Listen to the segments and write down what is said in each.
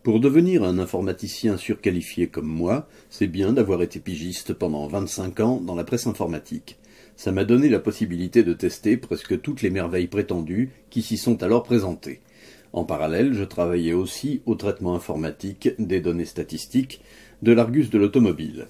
Pour devenir un informaticien surqualifié comme moi, c'est bien d'avoir été pigiste pendant 25 ans dans la presse informatique. Ça m'a donné la possibilité de tester presque toutes les merveilles prétendues qui s'y sont alors présentées. En parallèle, je travaillais aussi au traitement informatique des données statistiques de l'Argus de l'automobile.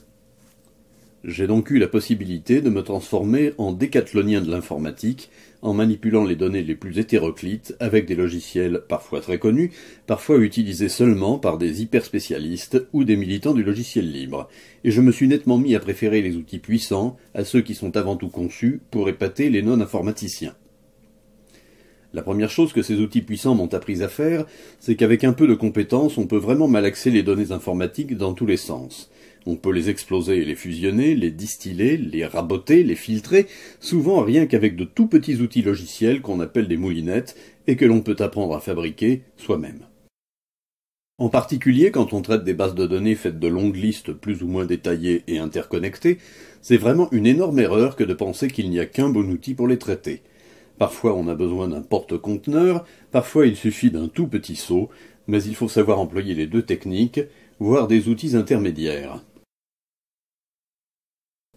J'ai donc eu la possibilité de me transformer en décathlonien de l'informatique en manipulant les données les plus hétéroclites avec des logiciels parfois très connus, parfois utilisés seulement par des hyperspécialistes ou des militants du logiciel libre, et je me suis nettement mis à préférer les outils puissants à ceux qui sont avant tout conçus pour épater les non-informaticiens. La première chose que ces outils puissants m'ont appris à faire, c'est qu'avec un peu de compétence, on peut vraiment malaxer les données informatiques dans tous les sens. On peut les exploser et les fusionner, les distiller, les raboter, les filtrer, souvent rien qu'avec de tout petits outils logiciels qu'on appelle des moulinettes et que l'on peut apprendre à fabriquer soi-même. En particulier, quand on traite des bases de données faites de longues listes plus ou moins détaillées et interconnectées, c'est vraiment une énorme erreur que de penser qu'il n'y a qu'un bon outil pour les traiter. Parfois on a besoin d'un porte-conteneur, parfois il suffit d'un tout petit seau, mais il faut savoir employer les deux techniques, voire des outils intermédiaires.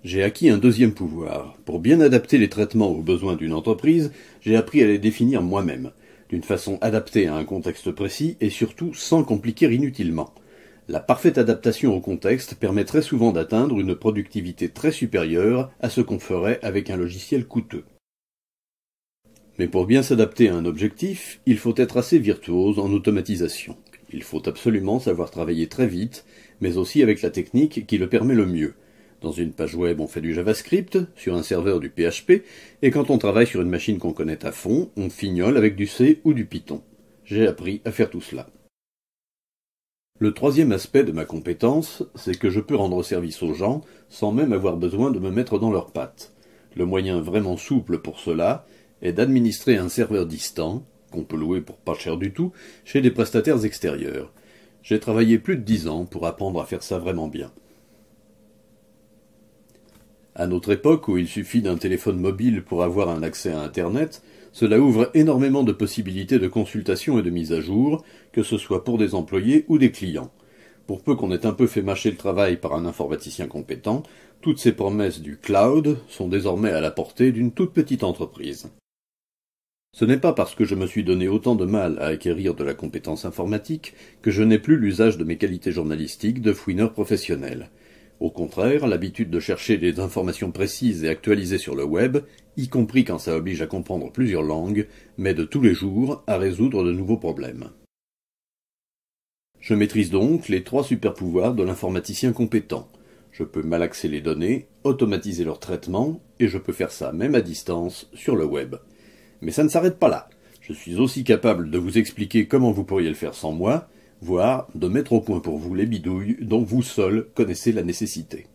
J'ai acquis un deuxième pouvoir. Pour bien adapter les traitements aux besoins d'une entreprise, j'ai appris à les définir moi-même, d'une façon adaptée à un contexte précis et surtout sans compliquer inutilement. La parfaite adaptation au contexte permet très souvent d'atteindre une productivité très supérieure à ce qu'on ferait avec un logiciel coûteux. Mais pour bien s'adapter à un objectif, il faut être assez virtuose en automatisation. Il faut absolument savoir travailler très vite, mais aussi avec la technique qui le permet le mieux. Dans une page web, on fait du JavaScript, sur un serveur du PHP, et quand on travaille sur une machine qu'on connaît à fond, on fignole avec du C ou du Python. J'ai appris à faire tout cela. Le troisième aspect de ma compétence, c'est que je peux rendre service aux gens sans même avoir besoin de me mettre dans leurs pattes. Le moyen vraiment souple pour cela est d'administrer un serveur distant, qu'on peut louer pour pas cher du tout, chez des prestataires extérieurs. J'ai travaillé plus de 10 ans pour apprendre à faire ça vraiment bien. À notre époque, où il suffit d'un téléphone mobile pour avoir un accès à Internet, cela ouvre énormément de possibilités de consultation et de mise à jour, que ce soit pour des employés ou des clients. Pour peu qu'on ait un peu fait mâcher le travail par un informaticien compétent, toutes ces promesses du cloud sont désormais à la portée d'une toute petite entreprise. Ce n'est pas parce que je me suis donné autant de mal à acquérir de la compétence informatique que je n'ai plus l'usage de mes qualités journalistiques de fouineur professionnel. Au contraire, l'habitude de chercher des informations précises et actualisées sur le web, y compris quand ça oblige à comprendre plusieurs langues, m'aide tous les jours à résoudre de nouveaux problèmes. Je maîtrise donc les 3 super-pouvoirs de l'informaticien compétent. Je peux malaxer les données, automatiser leur traitement, et je peux faire ça même à distance sur le web. Mais ça ne s'arrête pas là. Je suis aussi capable de vous expliquer comment vous pourriez le faire sans moi, voire de mettre au point pour vous les bidouilles dont vous seul connaissez la nécessité.